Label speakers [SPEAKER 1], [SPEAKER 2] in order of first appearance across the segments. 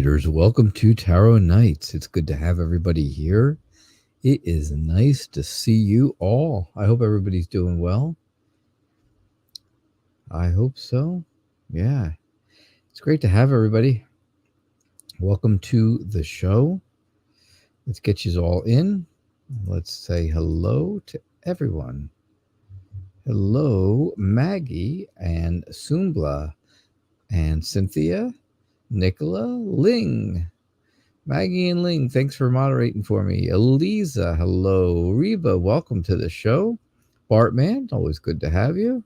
[SPEAKER 1] readers, welcome to Tarot Nights. It's good to have everybody here. It is nice to see you all. I hope everybody's doing well. I hope so. Yeah, it's great to have everybody. Welcome to the show. Let's get you all in. Let's say hello to everyone. Hello, Maggie and Sumbla and Cynthia, Nicola, Ling. Maggie and Ling, thanks for moderating for me. Eliza, hello. Reba, welcome to the show. Bartman, always good to have you.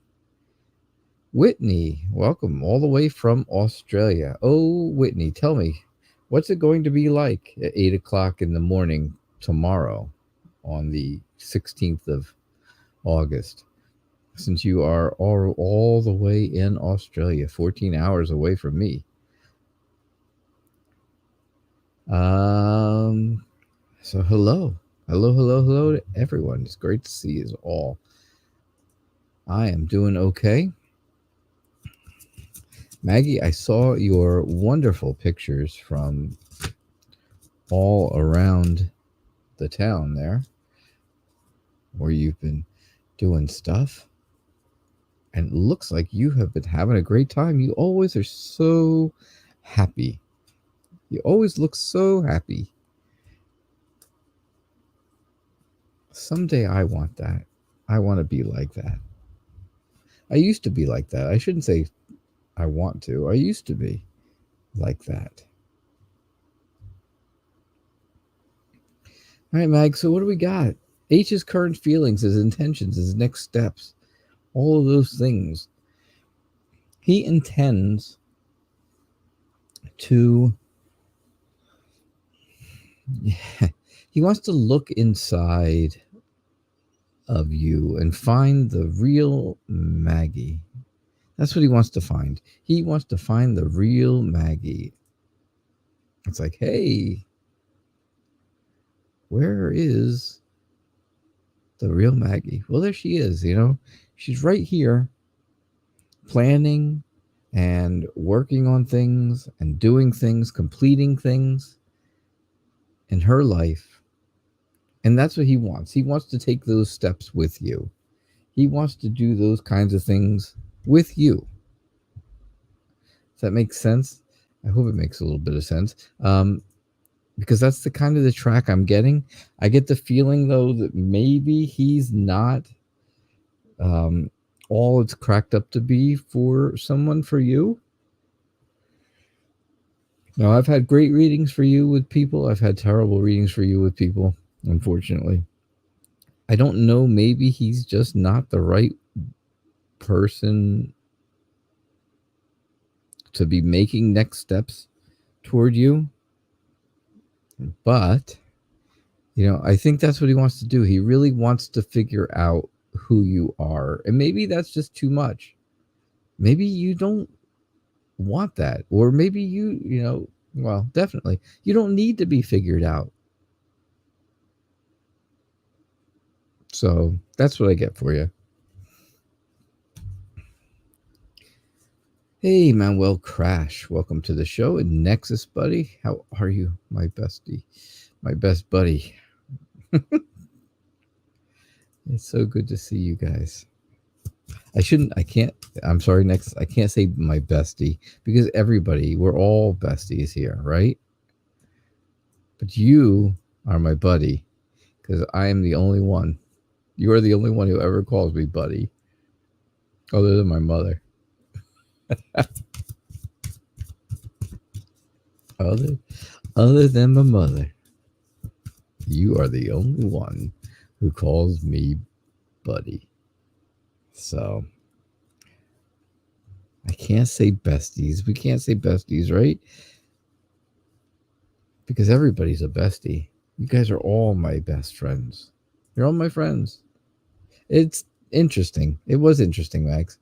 [SPEAKER 1] Whitney, welcome all the way from Australia. Oh, Whitney, tell me, what's it going to be like at 8 o'clock in the morning tomorrow on the 16th of August? Since you are all the way in Australia, 14 hours away from me. So hello to everyone. It's great to see you all. I am doing okay. Maggie, I saw your wonderful pictures from all around the town there where you've been doing stuff. And it looks like you have been having a great time. You always are so happy. You always look so happy. Someday I want that. I want to be like that. I used to be like that. I shouldn't say I want to. I used to be like that. All right, Mag, so what do we got? H's current feelings, his intentions, his next steps, all of those things. He intends to... he wants to look inside of you and find the real Maggie. That's what he wants to find. He wants to find the real Maggie. It's like, hey, where is the real Maggie? Well, there she is, you know. She's right here, planning and working on things and doing things, completing things in her life. And that's what he wants. He wants to take those steps with you. He wants to do those kinds of things with you. Does that make sense? I hope it makes a little bit of sense. Because that's the kind of the track I'm getting. I get the feeling, though, that maybe he's not all it's cracked up to be for someone for you. Now, I've had great readings for you with people. I've had terrible readings for you with people, unfortunately. I don't know. Maybe he's just not the right person to be making next steps toward you. But, you know, I think that's what he wants to do. He really wants to figure out who you are. And maybe that's just too much. Maybe you don't want that. Or maybe you know, well, definitely, you don't need to be figured out. So that's what I get for you. Hey, Manuel Crash. Welcome to the show. And Nexus, buddy. How are you, my bestie? My best buddy. It's so good to see you guys. I'm sorry, Nexus. I can't say my bestie because we're all besties here, right? But you are my buddy because I am the only one. You are the only one who ever calls me buddy, other than my mother. Other than my mother, you are the only one who calls me buddy. So I can't say besties. We can't say besties, right? Because everybody's a bestie. You guys are all my best friends. You're all my friends. It's interesting. It was interesting, Max.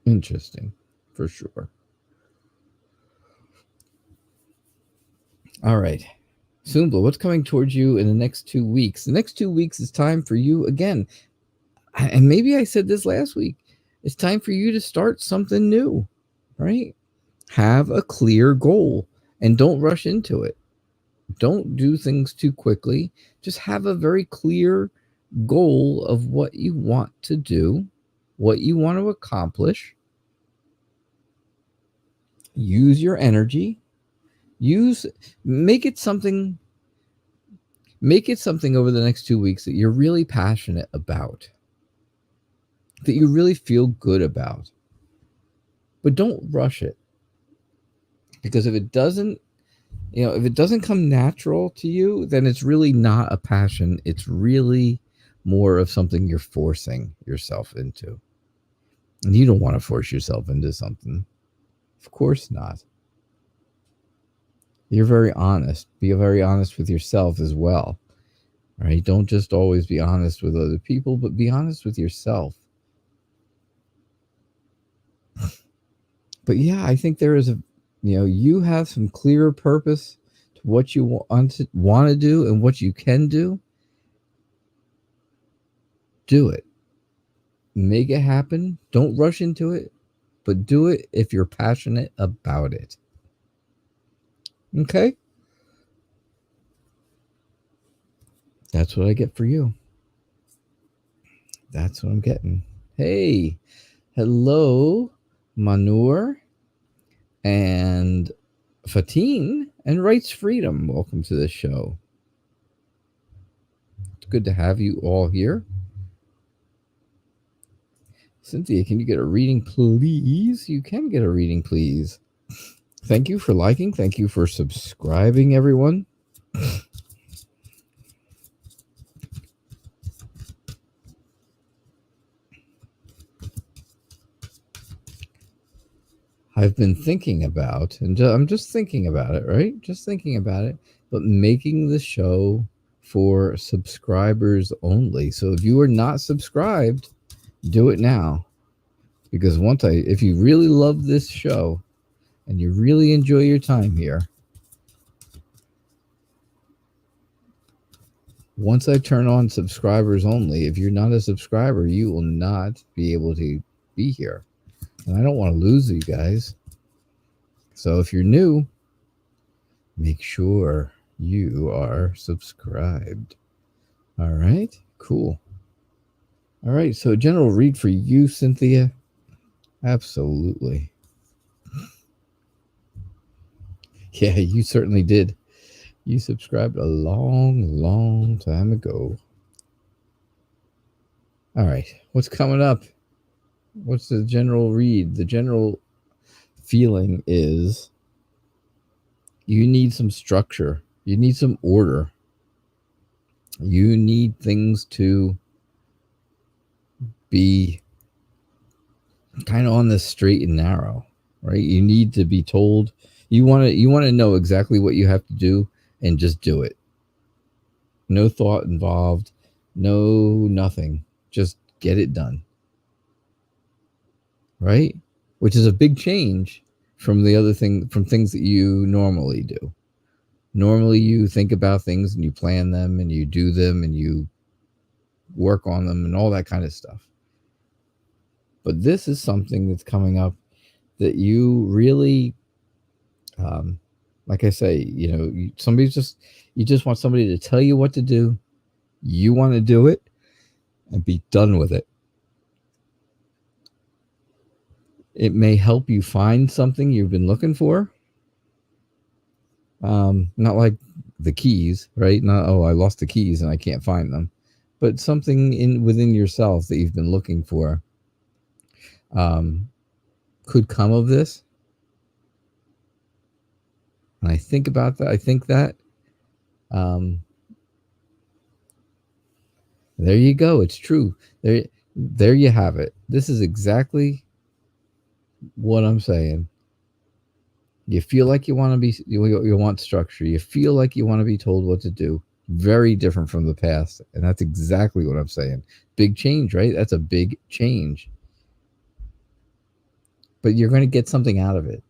[SPEAKER 1] Interesting, for sure. All right. Sumbla, what's coming towards you in the next 2 weeks? The next 2 weeks is time for you, again, and maybe I said this last week, it's time for you to start something new. right? Have a clear goal and don't rush into it. Don't do things too quickly. Just have a very clear goal of what you want to do, what you want to accomplish. Use your energy. Make it something over the next 2 weeks that you're really passionate about, that you really feel good about. But don't rush it. Because if it doesn't come natural to you, then it's really not a passion. It's really more of something you're forcing yourself into. And you don't want to force yourself into something. Of course not. You're very honest. Be very honest with yourself as well. Right? Don't just always be honest with other people, but be honest with yourself. But yeah, I think there is you have some clearer purpose to what you want to do and what you can do. Do it. Make it happen. Don't rush into it, but do it if you're passionate about it. Okay? That's what I get for you. That's what I'm getting. Hey, hello, Manur and Fatine and Rights Freedom. Welcome to the show. It's good to have you all here. Cynthia, can you get a reading, please? You can get a reading, please. Thank you for liking. Thank you for subscribing, everyone. I've been thinking about, and I'm just thinking about it, right? Just thinking about it, but making the show for subscribers only. So if you are not subscribed, do it now. Because if you really love this show and you really enjoy your time here, once I turn on subscribers only, if you're not a subscriber, you will not be able to be here. And I don't want to lose you guys. So if you're new, make sure you are subscribed. All right, cool. All right, so general read for you, Cynthia. Absolutely. Yeah, you certainly did. You subscribed a long time ago. All right, what's coming up? What's the general read? The general feeling is you need some structure. You need some order. You need things to be kind of on the straight and narrow, right? You need to be told. You want to know exactly what you have to do and just do it. No thought involved. No nothing. Just get it done. Right? Which is a big change from things that you normally do. Normally you think about things and you plan them and you do them and you work on them and all that kind of stuff. But this is something that's coming up that you really, like I say, you just want somebody to tell you what to do. You want to do it and be done with it. It may help you find something you've been looking for. Not like the keys, right? Not, I lost the keys and I can't find them. But something within yourself that you've been looking for could come of this. And I think about that. I think that there you go. It's true. There you have it. This is exactly what I'm saying. You feel like you want structure. You feel like you want to be told what to do. Very different from the past. And that's exactly what I'm saying. Big change, right? That's a big change. But you're going to get something out of it.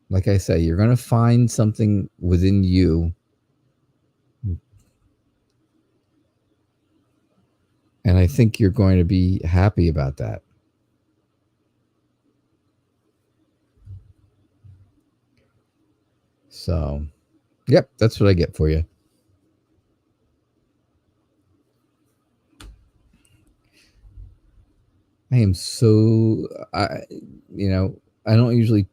[SPEAKER 1] Like I say, you're going to find something within you. And I think you're going to be happy about that. So, yep, that's what I get for you. I am so, I don't usually,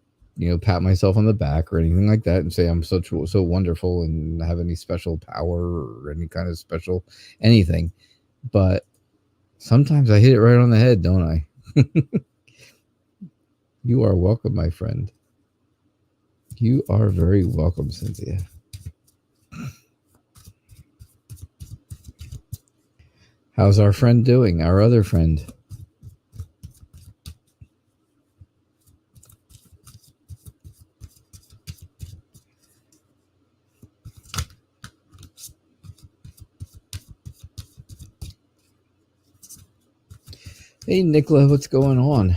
[SPEAKER 1] pat myself on the back or anything like that and say I'm so wonderful and have any special power or any kind of special anything. But sometimes I hit it right on the head, don't I? You are welcome, my friend. You are very welcome, Cynthia. How's our friend doing? Our other friend? Hey, Nicola, what's going on?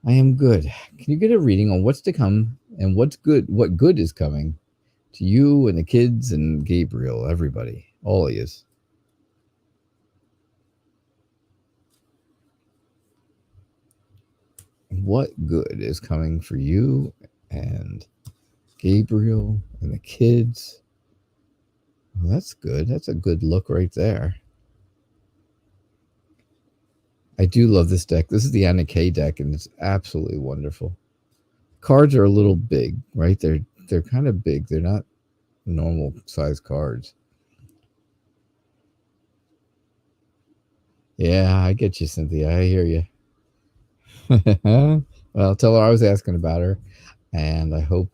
[SPEAKER 1] I am good. Can you get a reading on what's to come and what good is coming to you and the kids and Gabriel, everybody, all of yous? What good is coming for you and Gabriel and the kids? Well, that's good. That's a good look right there. I do love this deck. This is the Anna.K deck, and it's absolutely wonderful. Cards are a little big, right? They're kind of big. They're not normal size cards. Yeah, I get you, Cynthia. I hear you. Well, tell her I was asking about her, and I hope,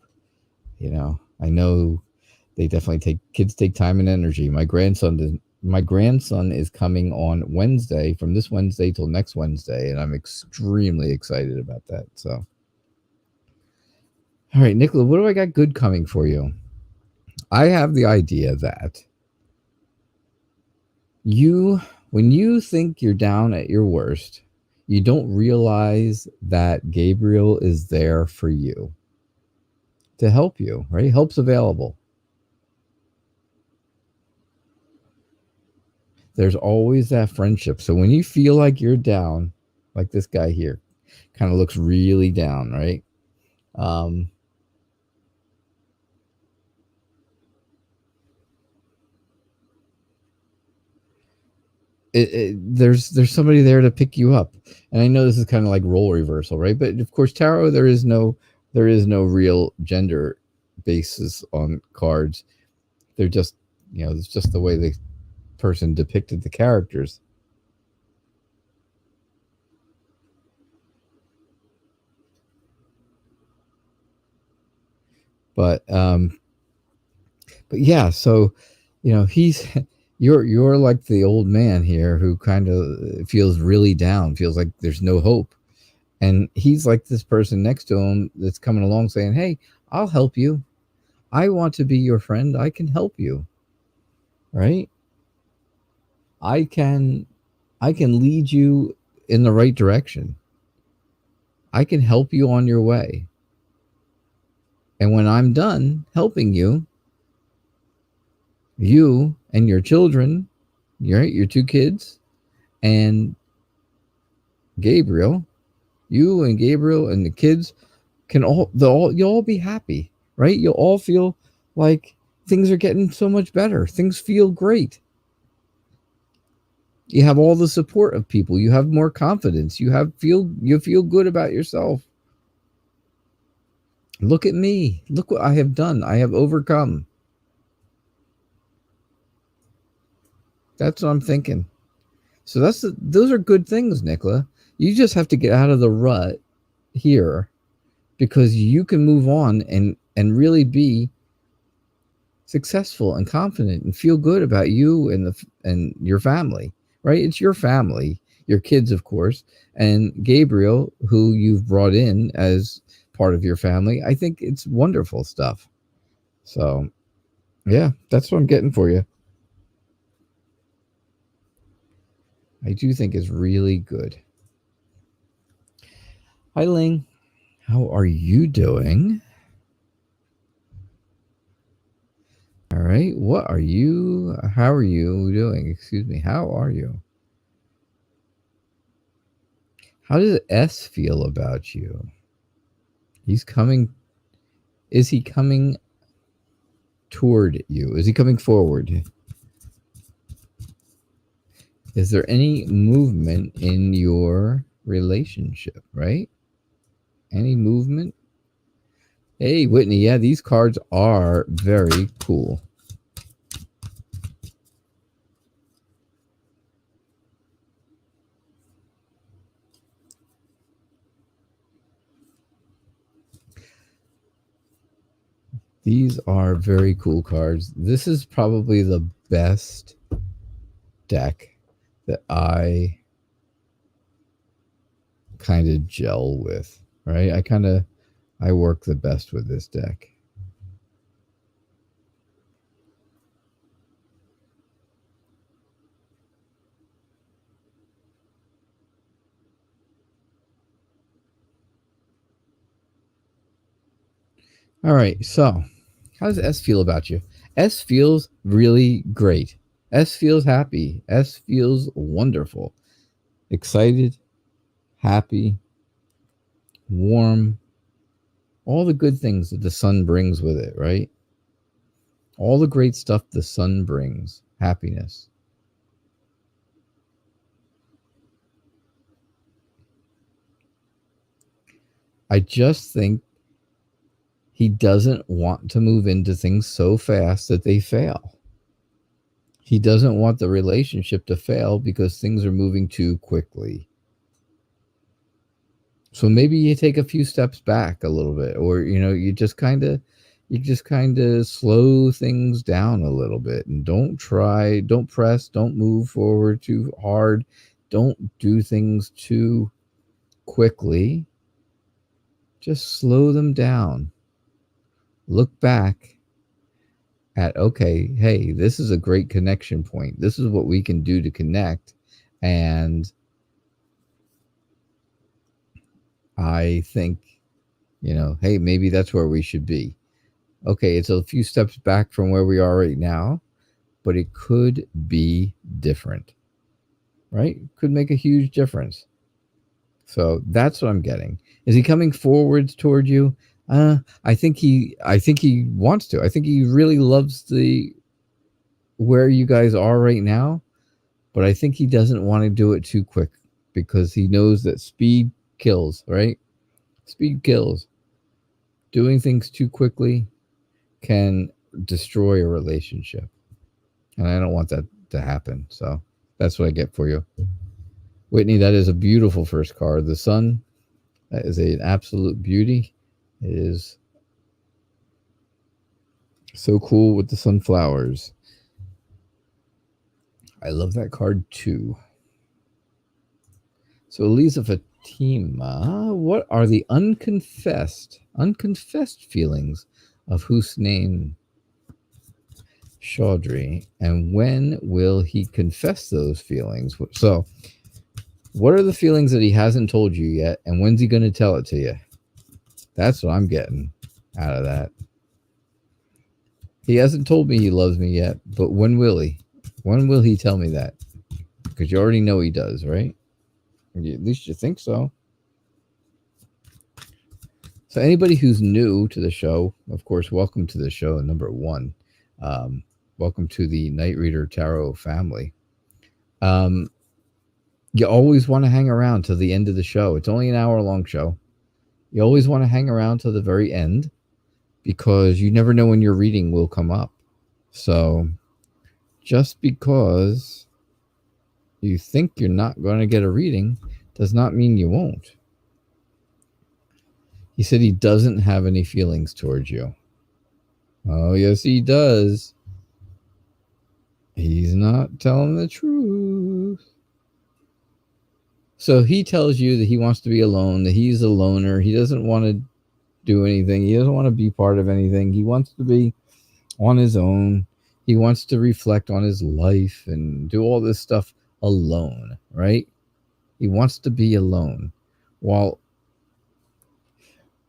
[SPEAKER 1] I know they definitely kids take time and energy. My grandson is coming on Wednesday, from this Wednesday till next Wednesday, and I'm extremely excited about that. So, all right, Nicola, what do I got good coming for you? I have the idea that when you think you're down at your worst, you don't realize that Gabriel is there for you to help you, right? Help's available. There's always that friendship. So when you feel like you're down, like this guy here, kind of looks really down, right? There's somebody there to pick you up. And I know this is kind of like role reversal, right? But of course, tarot, there is no real gender basis on cards. They're just, it's just the way the person depicted the characters. But yeah, so he's you're like the old man here who kind of feels really down, feels like there's no hope. And he's like this person next to him that's coming along saying, hey, I'll help you. I want to be your friend. I can help you. Right? I can lead you in the right direction. I can help you on your way. And when I'm done helping you, you and your children, your two kids, and Gabriel, you and Gabriel and the kids you'll all be happy, right? You'll all feel like things are getting so much better. Things feel great. You have all the support of people. You have more confidence. You feel good about yourself. Look at me. Look what I have done. I have overcome. That's what I'm thinking. So those are good things, Nicola. You just have to get out of the rut here, because you can move on and really be successful and confident and feel good about you and your family, right? It's your family, your kids, of course, and Gabriel, who you've brought in as part of your family. I think it's wonderful stuff. So, yeah, that's what I'm getting for you. I do think it's really good. Hi, Ling. How are you doing? All right. How are you doing? Excuse me. How are you? How does S feel about you? He's coming. Is he coming toward you? Is he coming forward? Is there any movement in your relationship, right? Any movement? Hey, Whitney, yeah, these cards are very cool. These are very cool cards. This is probably the best deck that I kind of gel with, right? I work the best with this deck. All right, so how does S feel about you? S feels really great. S feels happy. S feels wonderful. Excited, happy, warm. All the good things that the sun brings with it, right? All the great stuff the sun brings. Happiness. I just think he doesn't want to move into things so fast that they fail. He doesn't want the relationship to fail because things are moving too quickly. So maybe you take a few steps back a little bit, or you just kind of slow things down a little bit, and don't press, don't move forward too hard, don't do things too quickly. Just slow them down. Look back at, okay, hey, this is a great connection point. This is what we can do to connect. And I think, hey, maybe that's where we should be. Okay, it's a few steps back from where we are right now, but it could be different, right? Could make a huge difference. So that's what I'm getting. Is he coming forwards toward you? I think he wants to. I think he really loves where you guys are right now, but I think he doesn't want to do it too quick because he knows that speed kills, right? Speed kills. Doing things too quickly can destroy a relationship, and I don't want that to happen. So that's what I get for you, Whitney. That is a beautiful first card. The sun. That is an absolute beauty. It is so cool with the sunflowers. I love that card too. So Elisa Fatima, what are the unconfessed feelings of Hussein Chaudhry, and when will he confess those feelings? So what are the feelings that he hasn't told you yet, and when's he going to tell it to you? That's what I'm getting out of that. He hasn't told me he loves me yet, but when will he? When will he tell me that? Because you already know he does, right? At least you think so. So anybody who's new to the show, of course, welcome to the show, number one. Welcome to the Night Reader Tarot family. You always want to hang around till the end of the show. It's only an hour-long show. You always want to hang around till the very end because you never know when your reading will come up. So just because you think you're not going to get a reading does not mean you won't. He said he doesn't have any feelings towards you. Oh, yes, he does. He's not telling the truth. So he tells you that he wants to be alone, that he's a loner. He doesn't want to do anything. He doesn't want to be part of anything. He wants to be on his own. He wants to reflect on his life and do all this stuff alone, right? He wants to be alone. Well,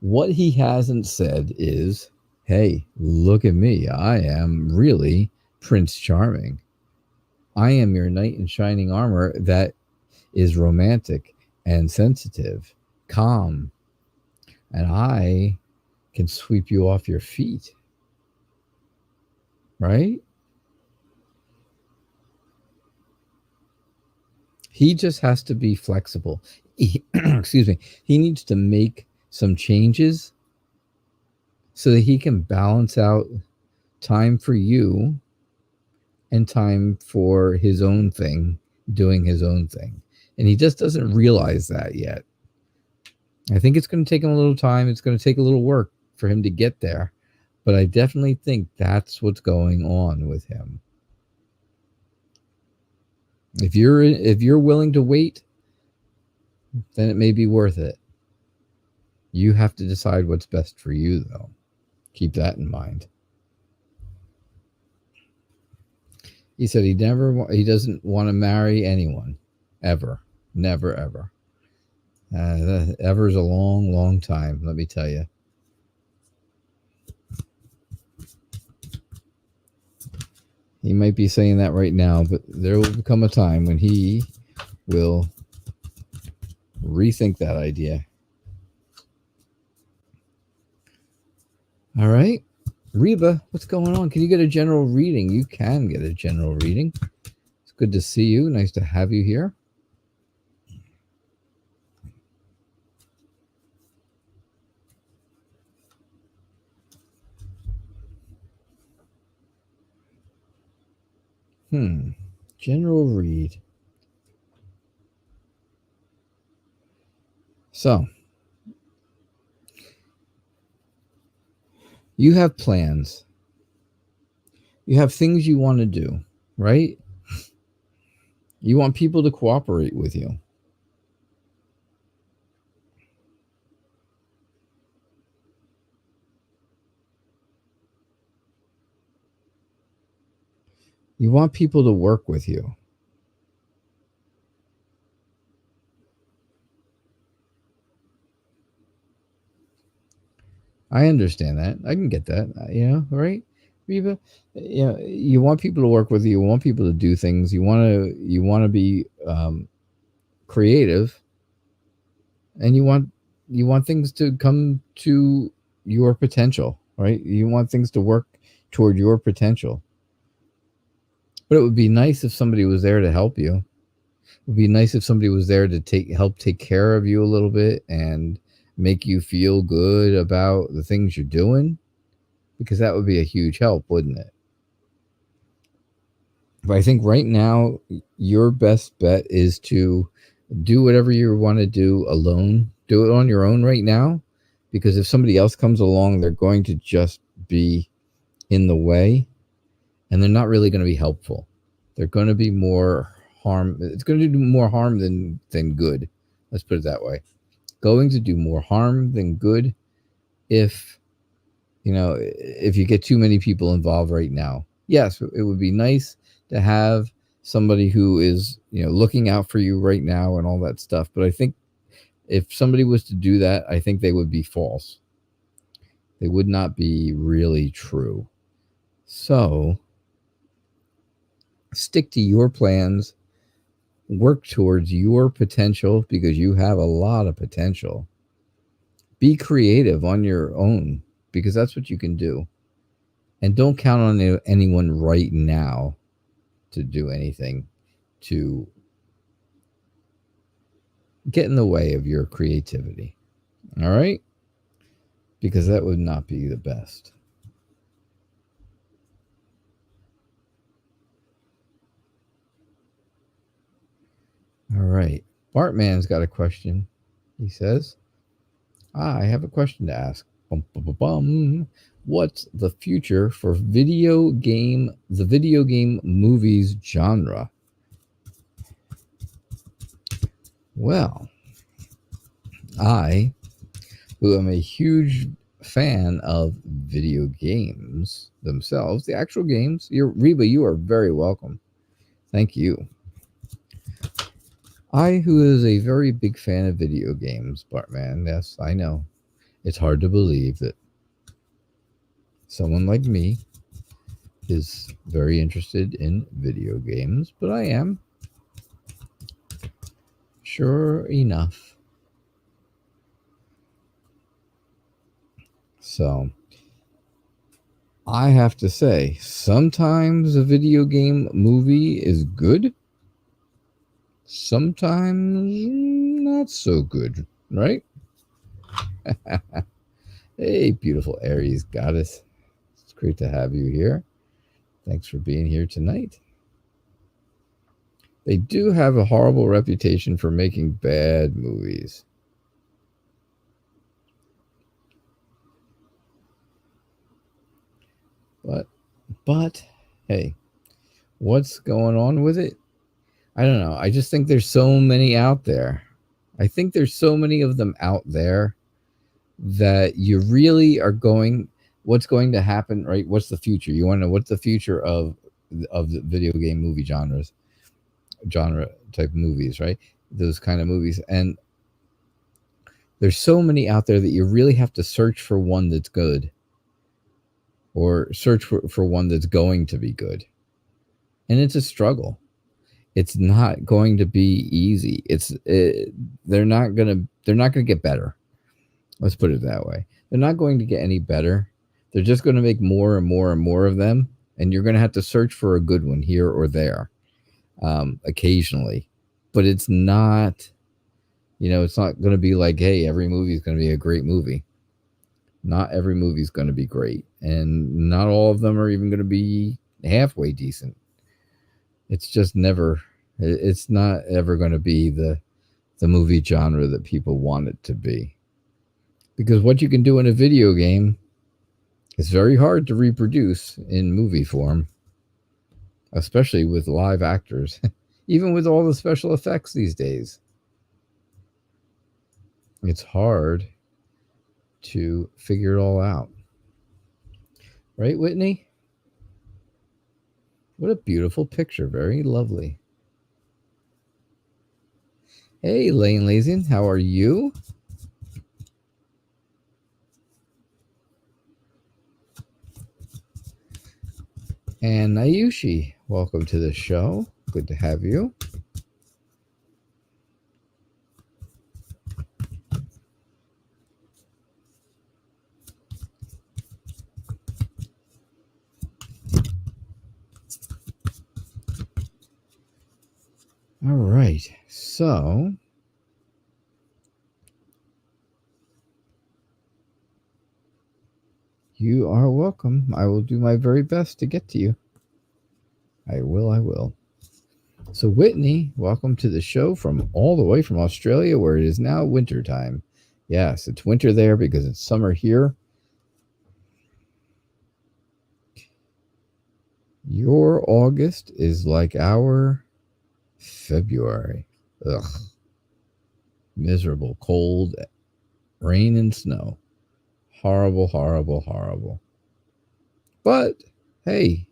[SPEAKER 1] what he hasn't said is, hey, look at me. I am really Prince Charming. I am your knight in shining armor that is romantic and sensitive, calm, and I can sweep you off your feet. Right? He just has to be flexible. Excuse me. He needs to make some changes so that he can balance out time for you and time for his own thing, doing his own thing. And he just doesn't realize that yet. I think it's going to take him a little time. It's going to take a little work for him to get there. But I definitely think that's what's going on with him. If you're willing to wait, then it may be worth it. You have to decide what's best for you, though. Keep that in mind. He said he doesn't want to marry anyone, ever, never, ever. Ever is a long, long time, let me tell you. He might be saying that right now, but there will come a time when he will rethink that idea. All right. Reba, what's going on? Can you get a general reading? You can get a general reading. It's good to see you. Nice to have you here. General read. So, you have plans. You have things you want to do, right? You want people to cooperate with you. You want people to work with you. I understand that. I can get that. Right, Reba? You want people to work with you. You want people to do things. You want to be creative, and you want things to come to your potential, right? You want things to work toward your potential. But it would be nice if somebody was there to help you. It would be nice if somebody was there to help take care of you a little bit and make you feel good about the things you're doing, because that would be a huge help, wouldn't it? But I think right now your best bet is to do whatever you want to do alone. Do it on your own right now, because if somebody else comes along, they're going to just be in the way, and they're not really going to be helpful. They're going to be more harm. It's going to do more harm than good. Let's put it that way. Going to do more harm than good if you get too many people involved right now. Yes, it would be nice to have somebody who is looking out for you right now and all that stuff, but I think if somebody was to do that, I think they would be false. They would not be really true. So stick to your plans, work towards your potential, because you have a lot of potential. Be creative on your own, because that's what you can do. And don't count on anyone right now to do anything to get in the way of your creativity. All right? Because that would not be the best. All right. Bartman's got a question. He says, I have a question to ask. What's the future for the video game movies genre? Well, I, who am a huge fan of video games themselves, the actual games, Reba, you are very welcome. Thank you. I, who is a very big fan of video games, Bartman, yes, I know. It's hard to believe that someone like me is very interested in video games, but I am. Sure enough. So I have to say, sometimes a video game movie is good. Sometimes not so good, right? Hey, beautiful Aries goddess. It's great to have you here. Thanks for being here tonight. They do have a horrible reputation for making bad movies. But hey, what's going on with it? I don't know. I just think there's so many out there. I think there's so many of them out there that you really are going, what's going to happen, right? What's the future? You want to know what's the future of the video game movie genre type movies, right? Those kind of movies. And there's so many out there that you really have to search for one that's good, or search for one that's going to be good. And it's a struggle. It's not going to be easy. They're not going to get better. Let's put it that way. They're not going to get any better. They're just going to make more and more and more of them. And you're going to have to search for a good one here or there, occasionally. But it's not, it's not going to be like, hey, every movie is going to be a great movie. Not every movie is going to be great. And not all of them are even going to be halfway decent. It's just never, it's not ever going to be the movie genre that people want it to be. Because what you can do in a video game is very hard to reproduce in movie form, especially with live actors, even with all the special effects these days. It's hard to figure it all out. Right, Whitney? What a beautiful picture. Very lovely. Hey, Lane Lazian, how are you? And Nayushi, welcome to the show. Good to have you. All right, so you are welcome. I will do my very best to get to you. I will. So Whitney, welcome to the show from all the way from Australia, where it is now winter time. Yes, it's winter there because it's summer here. Your August is like our February. Ugh. Miserable, cold, rain and snow. Horrible, horrible, horrible. But hey,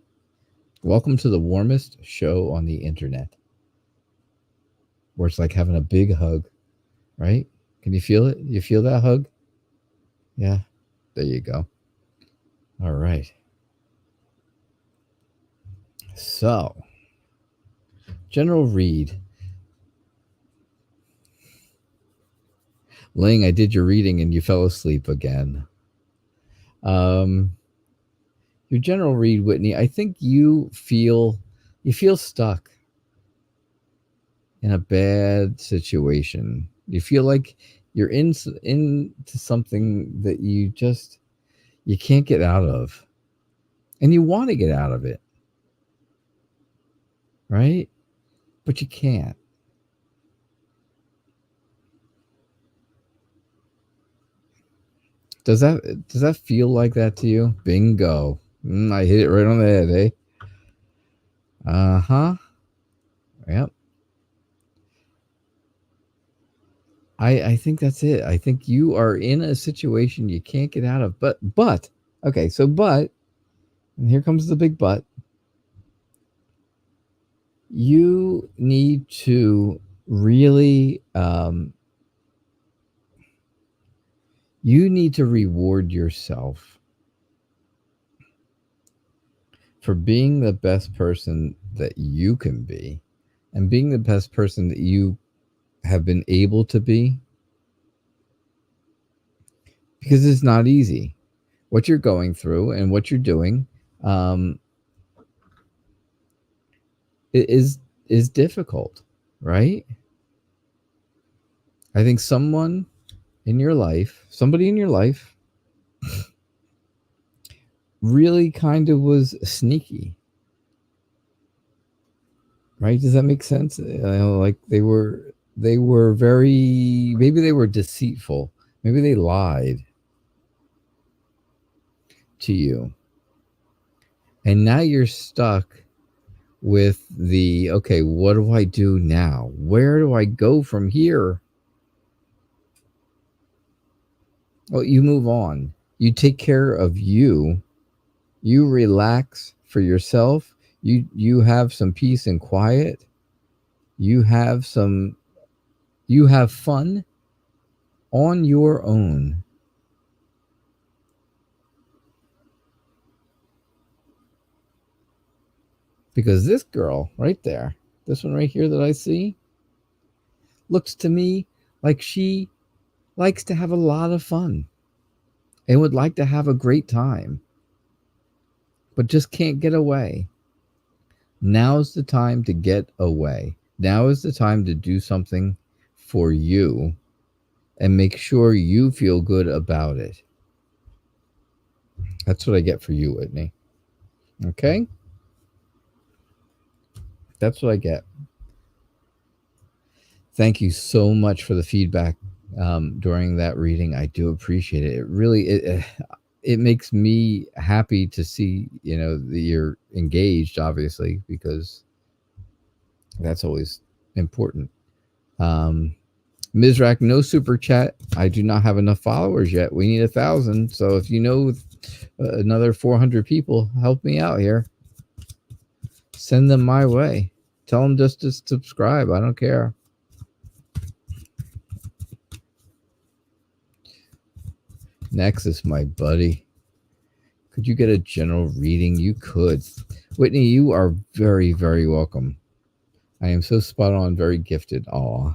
[SPEAKER 1] welcome to the warmest show on the internet, where it's like having a big hug, right? Can you feel it? You feel that hug? Yeah, there you go. All right. So, general read. Ling, I did your reading and you fell asleep again. Your general read, Whitney, I think you feel stuck in a bad situation. You feel like you're into something that you can't get out of. And you want to get out of it. Right? But you can't. Does that feel like that to you? Bingo. I hit it right on the head, eh? Uh-huh. Yep. I think that's it. I think you are in a situation you can't get out of. But, okay, so and here comes the big but. You need to really, you need to reward yourself for being the best person that you can be, and being the best person that you have been able to be, because it's not easy. what you're going through and what you're doing is difficult, right? I think somebody in your life really kind of was sneaky, right? Does that make sense? Like they were very, maybe they were deceitful, maybe they lied to you, and now you're stuck with the, okay, what do I do now? Where do I go from here? Well, you move on. You take care of you. You relax for yourself. You have some peace and quiet. You have fun on your own. Because this girl right there, this one right here that I see, looks to me like she likes to have a lot of fun and would like to have a great time, but just can't get away. Now's the time to get away. Now is the time to do something for you and make sure you feel good about it. That's what I get for you, Whitney. Okay? That's what I get. Thank you so much for the feedback during that reading. I do appreciate it. It really, it makes me happy to see, that you're engaged, obviously, because that's always important. Mizrak, no super chat. I do not have enough followers yet. We need 1,000. So if you know another 400 people, help me out here. Send them my way. Tell them just to subscribe. I don't care. Nexus, my buddy. Could you get a general reading? You could. Whitney, you are very, very welcome. I am so spot on, very gifted. Aw.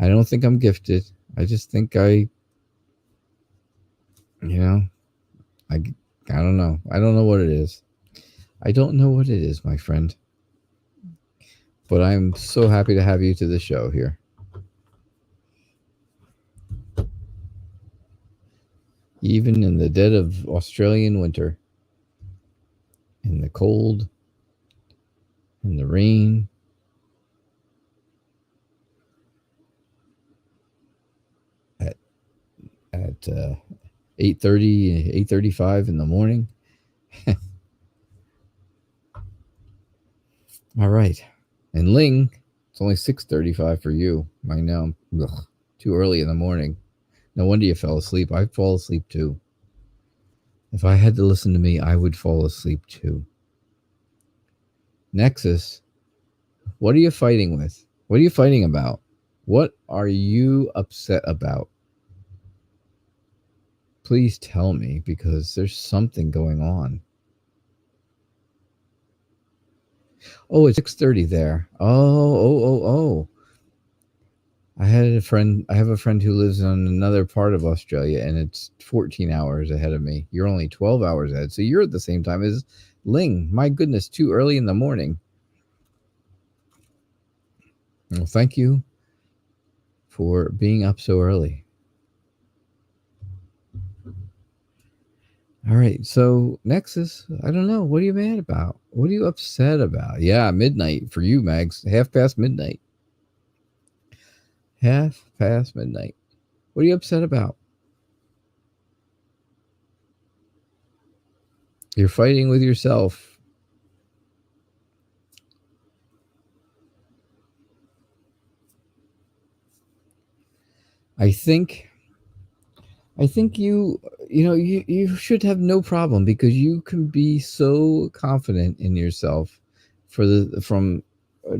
[SPEAKER 1] I don't think I'm gifted. I just think I don't know. I don't know what it is. I don't know what it is, my friend. But I'm so happy to have you to the show here. Even in the dead of Australian winter, in the cold, in the rain, at 8:30, 8:35 in the morning. All right. And Ling, it's only 6:35 for you. I know. Ugh, too early in the morning. No wonder you fell asleep. I'd fall asleep too. If I had to listen to me, I would fall asleep too. Nexus, what are you fighting with? What are you fighting about? What are you upset about? Please tell me, because there's something going on. Oh, it's 6:30 there. Oh. I have a friend who lives on another part of Australia, and it's 14 hours ahead of me. You're only 12 hours ahead. So you're at the same time as Ling. My goodness, too early in the morning. Well, thank you for being up so early. All right, so Nexus, I don't know. What are you mad about? What are you upset about? Yeah, midnight for you, Mags. 1/2 midnight. 1/2 midnight. What are you upset about? You're fighting with yourself. I think you should have no problem, because you can be so confident in yourself from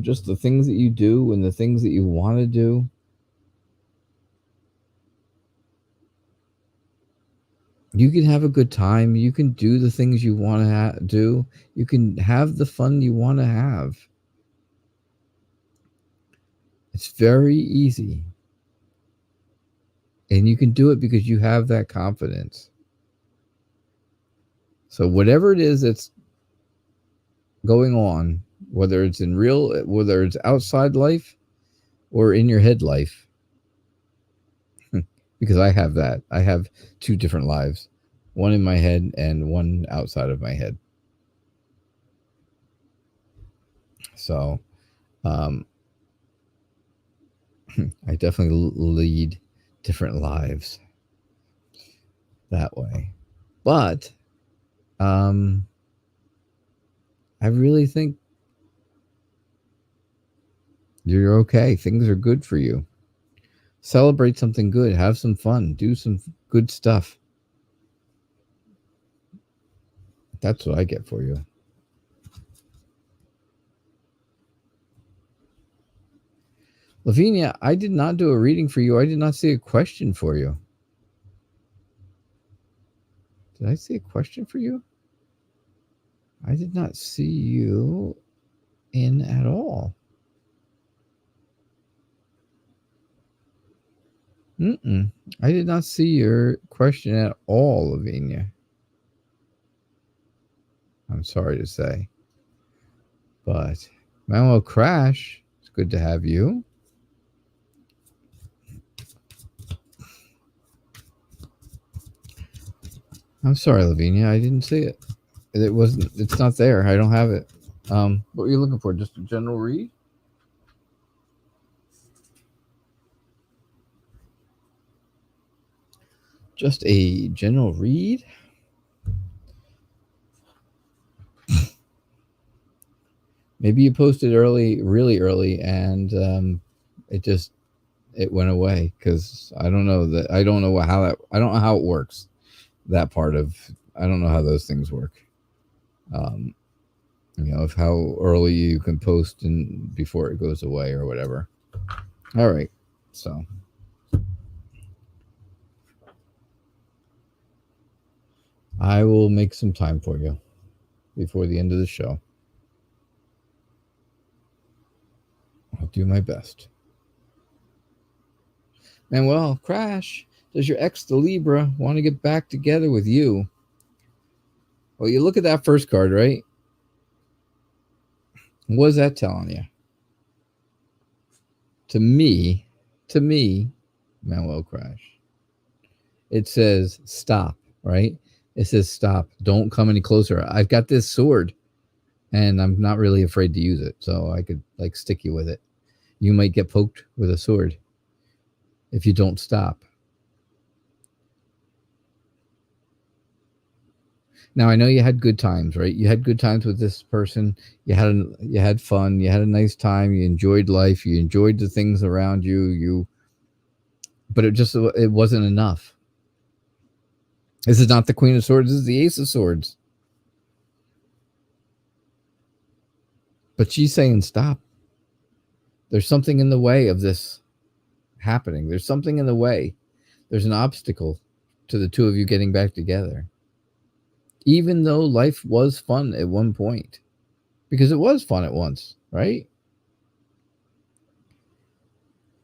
[SPEAKER 1] just the things that you do and the things that you want to do. You can have a good time. You can do the things you want to do. You can have the fun you want to have. It's very easy. And you can do it because you have that confidence. So whatever it is that's going on, whether it's whether it's outside life or in your head life, because I have that. I have two different lives, one in my head and one outside of my head. So I definitely lead different lives that way. But I really think you're okay. Things are good for you. Celebrate something good. Have some fun. Do some good stuff. That's what I get for you. Lavinia, I did not do a reading for you. I did not see a question for you. Did I see a question for you? I did not see you in at all. I did not see your question at all, Lavinia. I'm sorry to say. But Manuel Crash, it's good to have you. I'm sorry, Lavinia. I didn't see it. It's not there. I don't have it. What are you looking for? Just a general read? Just a general read? Maybe you posted really early, and it went away, because I don't know how it works. That part of, I don't know how those things work. Of how early you can post and before it goes away or whatever. All right, so I will make some time for you before the end of the show. I'll do my best. Manuel, Crash, does your ex, the Libra, want to get back together with you? Well, you look at that first card, right? What is that telling you? To me, Manuel Crash, it says stop, right? It says stop. Don't come any closer. I've got this sword, and I'm not really afraid to use it, so I could stick you with it. You might get poked with a sword if you don't stop. Now, I know you had good times, right? You had good times with this person. You had fun. You had a nice time. You enjoyed life. You enjoyed the things around you. But it wasn't enough. This is not the Queen of Swords. This is the Ace of Swords. But she's saying stop. There's something in the way of this happening. There's something in the way. There's an obstacle to the two of you getting back together. Even though life was fun at one point. Because it was fun at once, right?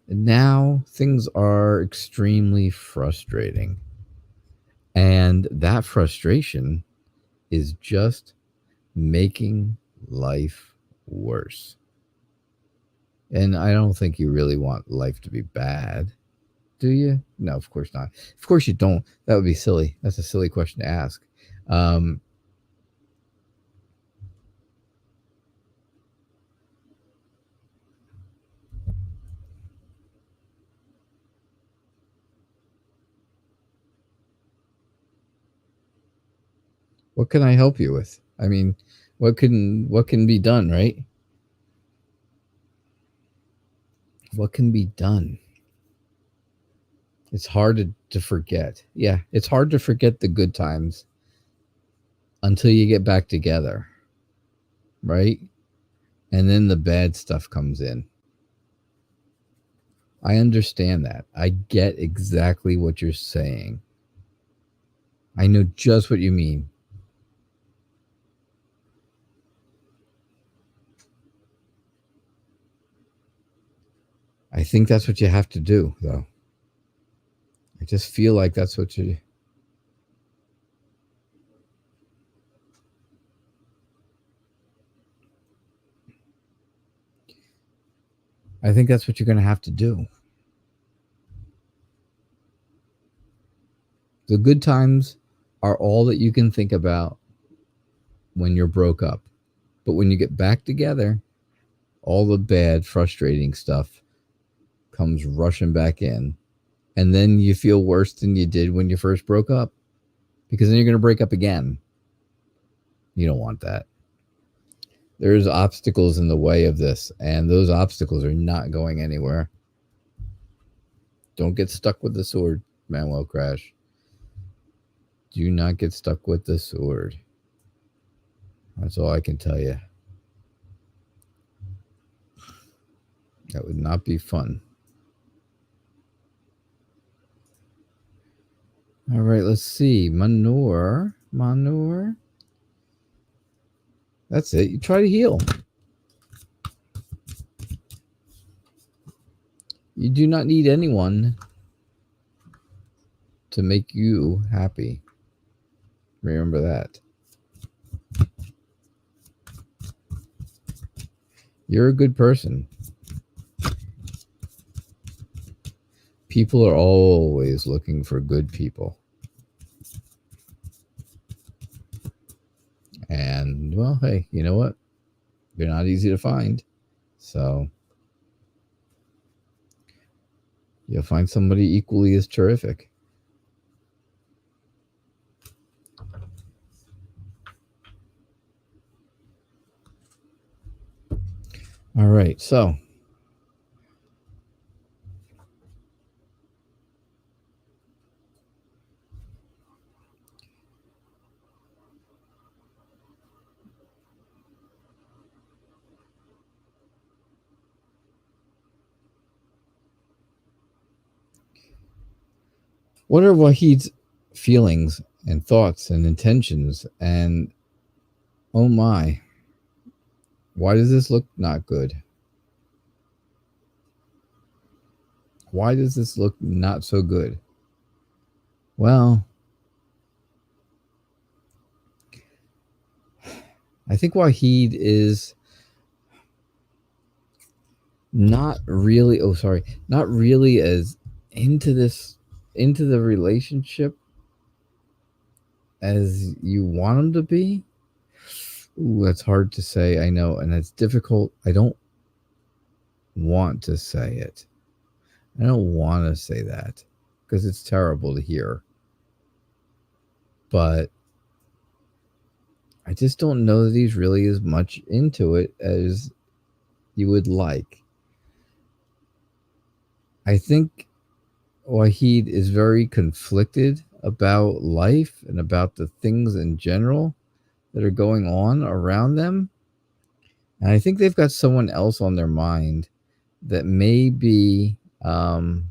[SPEAKER 1] And now things are extremely frustrating. And that frustration is just making life worse. And I don't think you really want life to be bad, do you? No, of course not. Of course you don't. That would be silly. That's a silly question to ask. What can I help you with? I mean, what can be done, right? What can be done? It's hard to forget. Yeah, it's hard to forget the good times until you get back together, right? And then the bad stuff comes in. I understand that. I get exactly what you're saying. I know just what you mean. I think that's what you have to do, though. I just feel like that's what you... I think that's what you're going to have to do. The good times are all that you can think about when you're broke up. But when you get back together, all the bad, frustrating stuff comes rushing back in. And then you feel worse than you did when you first broke up, because then you're going to break up again. You don't want that. There's obstacles in the way of this, and those obstacles are not going anywhere. Don't get stuck with the sword, Manuel Crash. Do not get stuck with the sword. That's all I can tell you. That would not be fun. All right, let's see. Manure. That's it. You try to heal. You do not need anyone to make you happy. Remember that. You're a good person. People are always looking for good people. And, well, hey, you know what? They're not easy to find. So you'll find somebody equally as terrific. All right, so what are Wahid's feelings and thoughts and intentions? And oh my, why does this look not good? Why does this look not so good? Well, I think Wahid is not really as into the relationship as you want him to be. Ooh, that's hard to say, I know, and it's difficult. I don't want to say it. I don't want to say that because it's terrible to hear. But I just don't know that he's really as much into it as you would like. I think Wahid is very conflicted about life and about the things in general that are going on around them. And I think they've got someone else on their mind that may be, that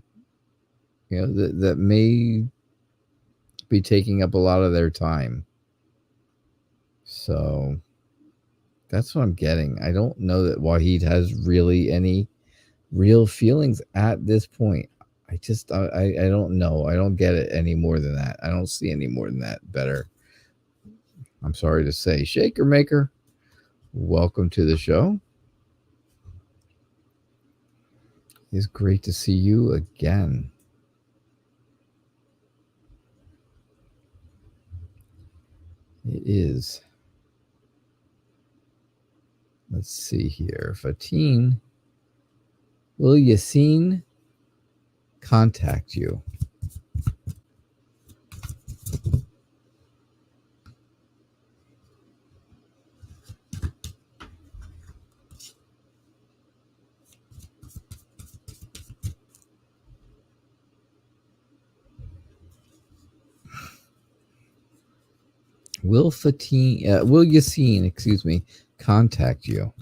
[SPEAKER 1] may be taking up a lot of their time. So that's what I'm getting. I don't know that Wahid has really any real feelings at this point. I don't know. I don't get it any more than that. I don't see any more than that. Better. I'm sorry to say. Shaker Maker, welcome to the show. It's great to see you again. It is. Let's see here. Fatine, will Yassine contact you? Will Yassine, contact you?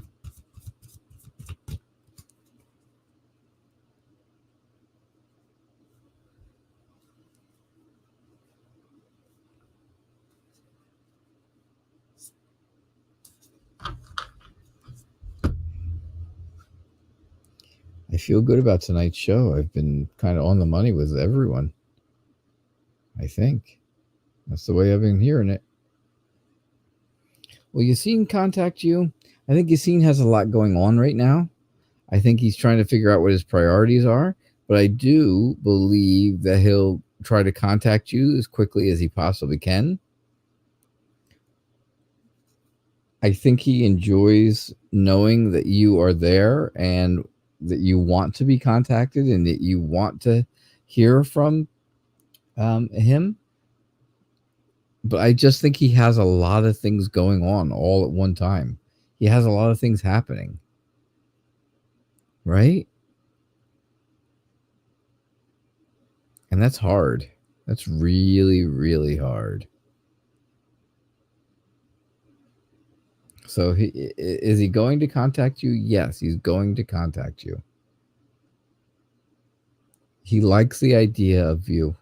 [SPEAKER 1] I feel good about tonight's show. I've been kind of on the money with everyone. I think that's the way I've been hearing it. Will Yassine contact you? I think Yassine has a lot going on right now. I think he's trying to figure out what his priorities are, but I do believe that he'll try to contact you as quickly as he possibly can. I think he enjoys knowing that you are there and that you want to be contacted and that you want to hear from him. But I just think he has a lot of things going on all at one time. He has a lot of things happening. Right? And that's hard. That's really, really hard. So is he going to contact you? Yes, he's going to contact you. He likes the idea of you,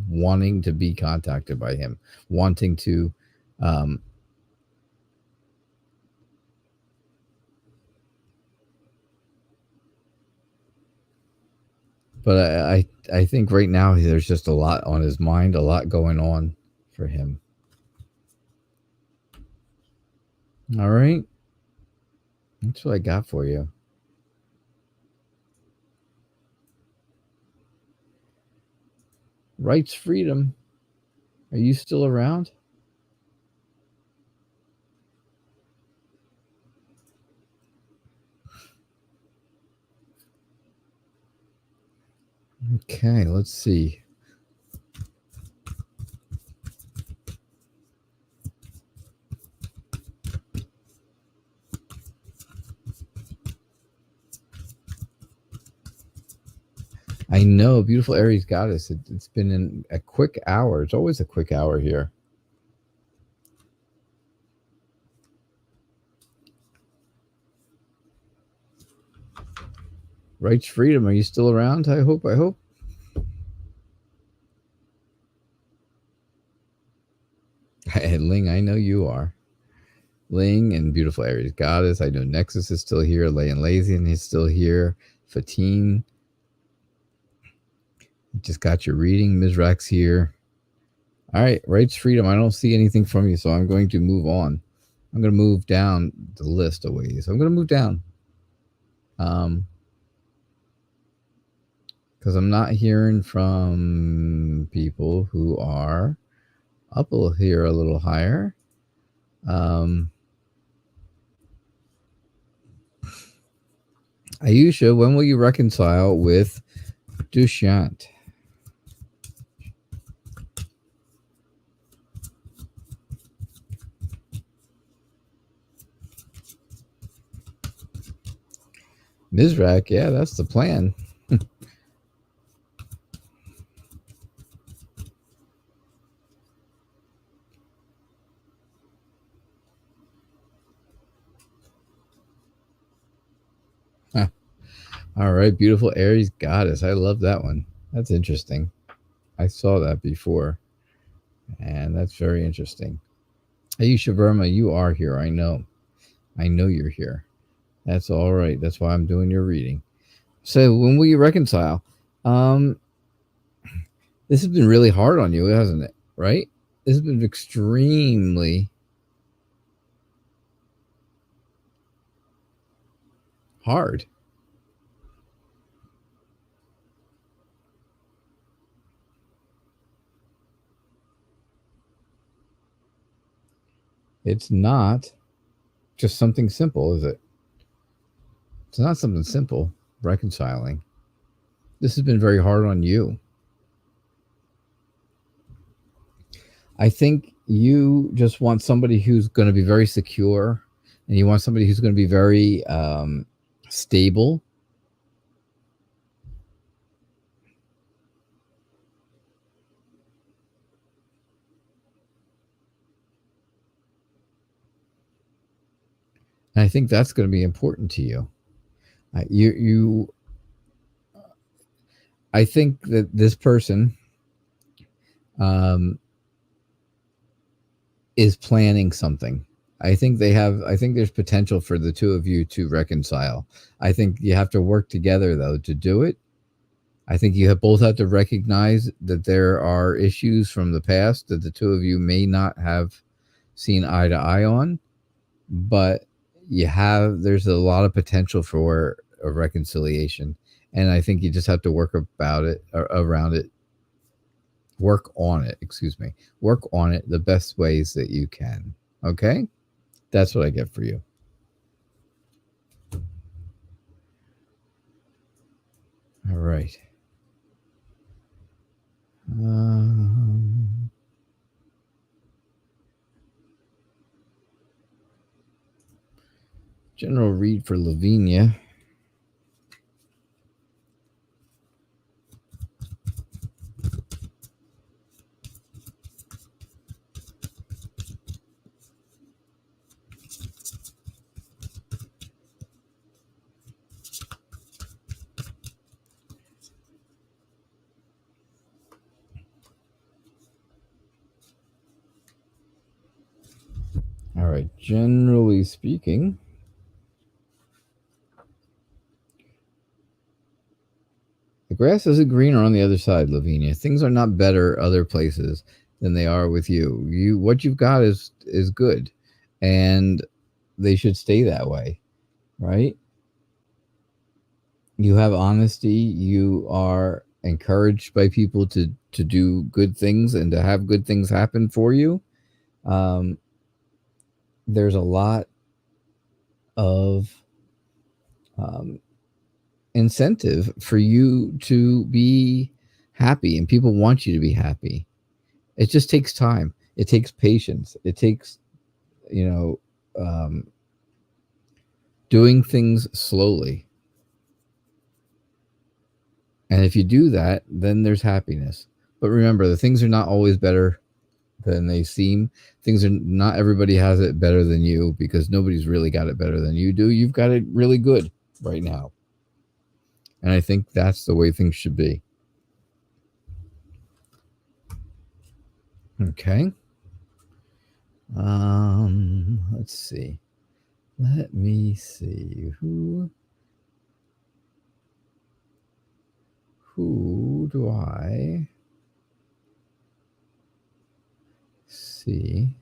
[SPEAKER 1] wanting to be contacted by him, wanting to but I think right now there's just a lot on his mind, a lot going on for him. All right. That's what I got for you. Rights Freedom. Are you still around? Okay, let's see. I know, beautiful Aries goddess. It's been in a quick hour. It's always a quick hour here. Rights Freedom, are you still around? I hope. Ling, I know you are. Ling and beautiful Aries goddess. I know Nexus is still here. Lay and Lazy and he's still here. Fatine. Just got your reading. Mizrak's here. All right, Rights Freedom. I don't see anything from you, so I'm going to move on. I'm going to move down the list of ways. I'm going to move down. Because I'm not hearing from people who are up here a little higher. Ayusha, when will you reconcile with Dushyant? Mizrak, yeah, that's the plan. All right, beautiful Aries goddess. I love that one. That's interesting. I saw that before, and that's very interesting. Ayusha Verma, you are here. I know you're here. That's all right. That's why I'm doing your reading. So when will you reconcile? This has been really hard on you, hasn't it? Right? This has been extremely hard. It's not just something simple, is it? It's not something simple, reconciling. This has been very hard on you. I think you just want somebody who's going to be very secure, and you want somebody who's going to be very stable. And I think that's going to be important to you. I think that this person is planning something. I think there's potential for the two of you to reconcile. I think you have to work together, though, to do it. I think you both have to recognize that there are issues from the past that the two of you may not have seen eye to eye on, but there's a lot of potential for a reconciliation, and I think you just have to work around it, work on it, work on it the best ways that you can. Okay, that's what I get for you. All right. General read for Lavinia. All right. Generally speaking, the grass isn't greener on the other side, Lavinia. Things are not better other places than they are with you. What you've got is good, and they should stay that way, right? You have honesty. You are encouraged by people to do good things and to have good things happen for you. There's a lot of incentive for you to be happy, and people want you to be happy. It just takes time. It takes patience. It takes, doing things slowly. And if you do that, then there's happiness. But remember, the things are not always better than they seem. Things are not, everybody has it better than you, because nobody's really got it better than you do. You've got it really good right now. And I think that's the way things should be. Okay. Let's see. Let me see. Who do I see?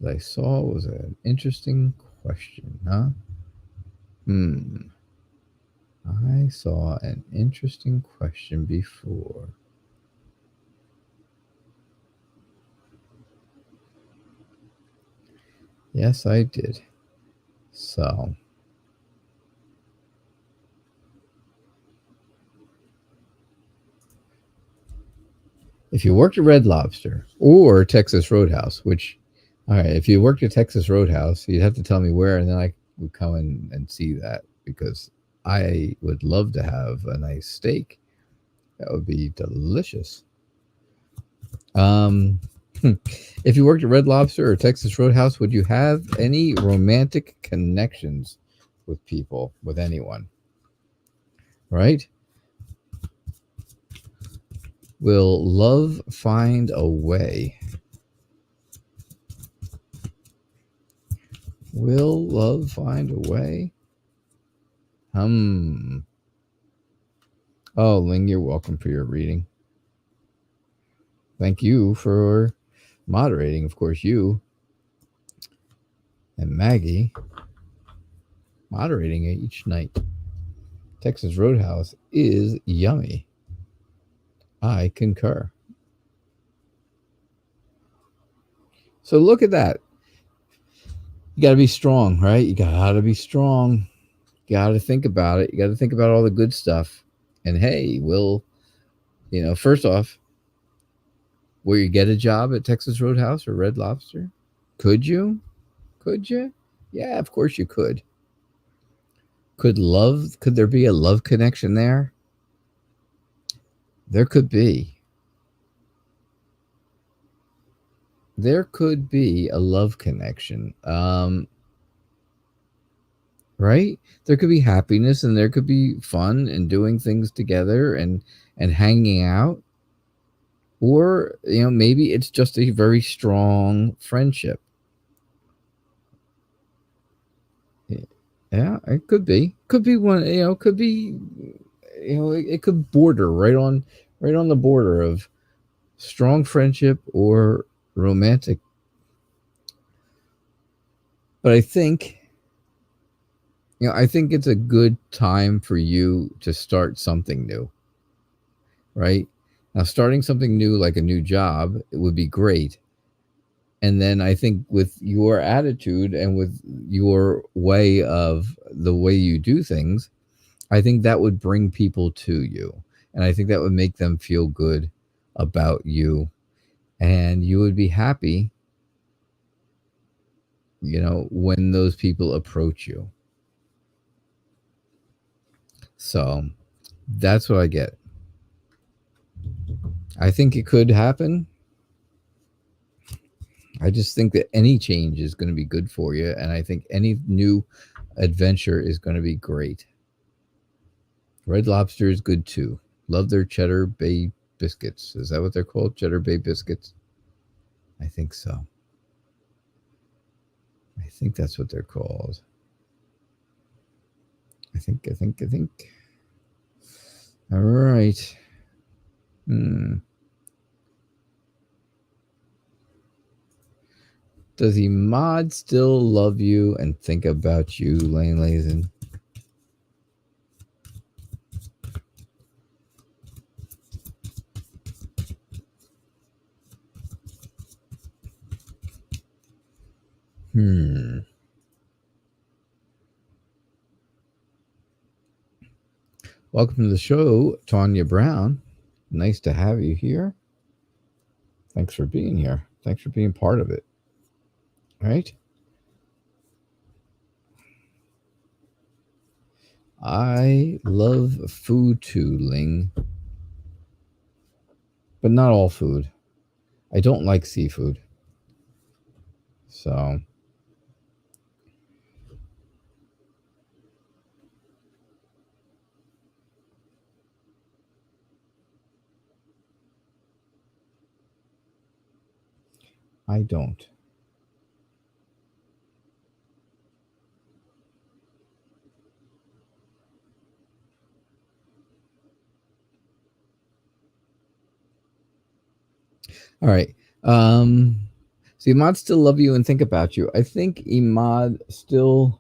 [SPEAKER 1] That I saw was an interesting question, huh? I saw an interesting question before. Yes, I did. So, if you worked at Red Lobster or Texas Roadhouse, which, all right, if you worked at Texas Roadhouse, you'd have to tell me where, and then I would come in and see that, because I would love to have a nice steak. That would be delicious. If you worked at Red Lobster or Texas Roadhouse, would you have any romantic connections with people, with anyone? Right? Will love find a way? Will love find a way? Oh, Ling, you're welcome for your reading. Thank you for moderating, of course, you and Maggie moderating it each night. Texas Roadhouse is yummy. I concur. So look at that. You got to be strong, right? You got to be strong. You got to think about it. You got to think about all the good stuff. And hey, first off, will you get a job at Texas Roadhouse or Red Lobster? Could you? Yeah, of course you could. Could there be a love connection there? There could be. There could be a love connection. Right? There could be happiness, and there could be fun and doing things together and hanging out. Or, maybe it's just a very strong friendship. Yeah, it could be. Could be one, could be, it could border right on the border of strong friendship or romantic. But I think, I think it's a good time for you to start something new, right? Now, starting something new, like a new job, it would be great. And then I think with your attitude and with your way of the way you do things, I think that would bring people to you. And I think that would make them feel good about you. And you would be happy, when those people approach you. So that's what I get. I think it could happen. I just think that any change is going to be good for you. And I think any new adventure is going to be great. Red Lobster is good too. Love their Cheddar Bay biscuits. Is that what they're called? Cheddar Bay biscuits? I think so. I think that's what they're called. I think. All right. Does Imad still love you and think about you, Lane Lazen? Welcome to the show, Tanya Brown. Nice to have you here. Thanks for being here. Thanks for being part of it. All right. I love food too, Ling. But not all food. I don't like seafood. So I don't. All right. So Imad still love you and think about you. I think Imad still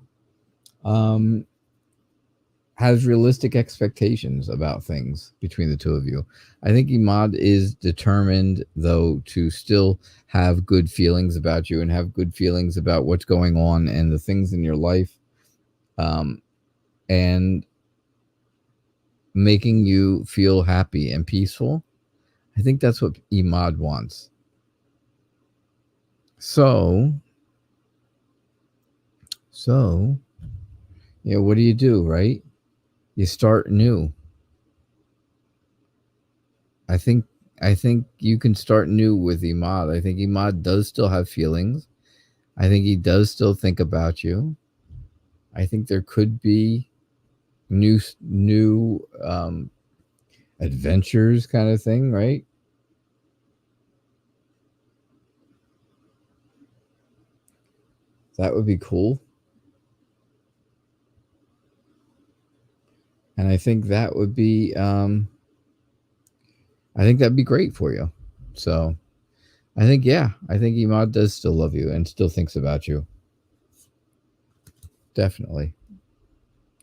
[SPEAKER 1] has realistic expectations about things between the two of you. I think Imad is determined, though, to still have good feelings about you and have good feelings about what's going on and the things in your life, and making you feel happy and peaceful. I think that's what Imad wants. So, what do you do, right? You start new. I think you can start new with Imad. I think Imad does still have feelings. I think he does still think about you. I think there could be new adventures kind of thing, right? That would be cool. And I think that would be I think that'd be great for you. So I think Imad does still love you and still thinks about you. Definitely.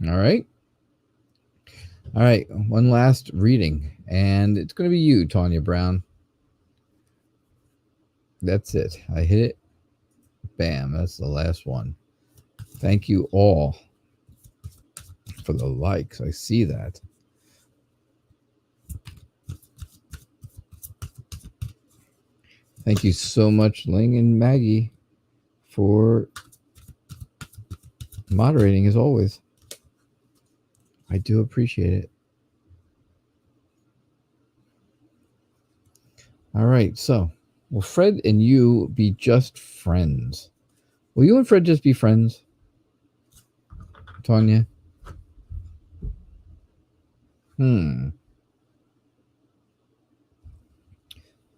[SPEAKER 1] All right. One last reading, and it's going to be you, Tanya Brown. That's it. I hit it. Bam. That's the last one. Thank you all for the likes. I see that. Thank you so much, Ling and Maggie, for moderating as always. I do appreciate it. All right, so will Fred and you be just friends? Will you and Fred just be friends, Tanya?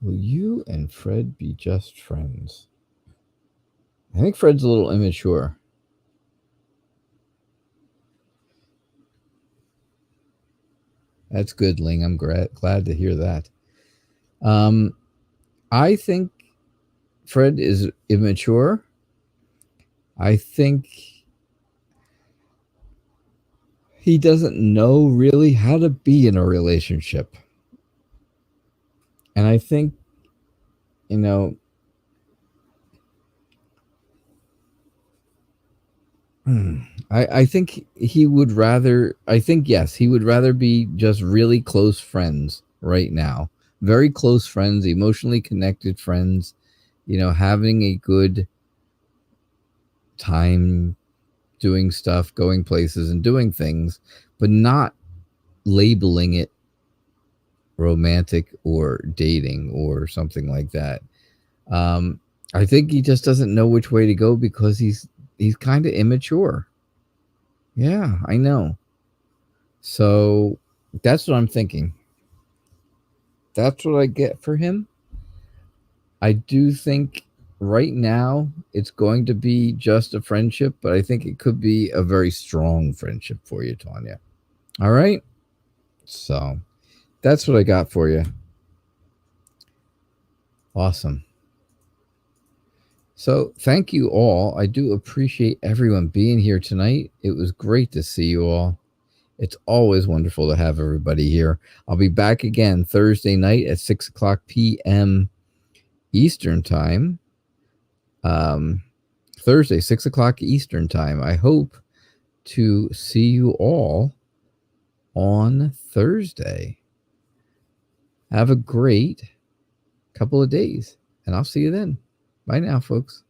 [SPEAKER 1] Will you and Fred be just friends? I think Fred's a little immature. That's good, Ling. I'm glad to hear that. I think Fred is immature. I think he doesn't know really how to be in a relationship. And I think, you know, I think he would rather, yes, he would rather be just really close friends right now. Very close friends, emotionally connected friends, having a good time doing stuff, going places and doing things, but not labeling it romantic or dating or something like that. I think he just doesn't know which way to go because he's kind of immature. Yeah, I know. So that's what I'm thinking. That's what I get for him. I do think right now it's going to be just a friendship, but I think it could be a very strong friendship for you, Tanya. All right. So that's what I got for you. Awesome. So thank you all. I do appreciate everyone being here tonight. It was great to see you all. It's always wonderful to have everybody here. I'll be back again Thursday night at 6 o'clock p.m. Eastern Time. Thursday, 6 o'clock Eastern Time. I hope to see you all on Thursday. Have a great couple of days, and I'll see you then. Bye now, folks.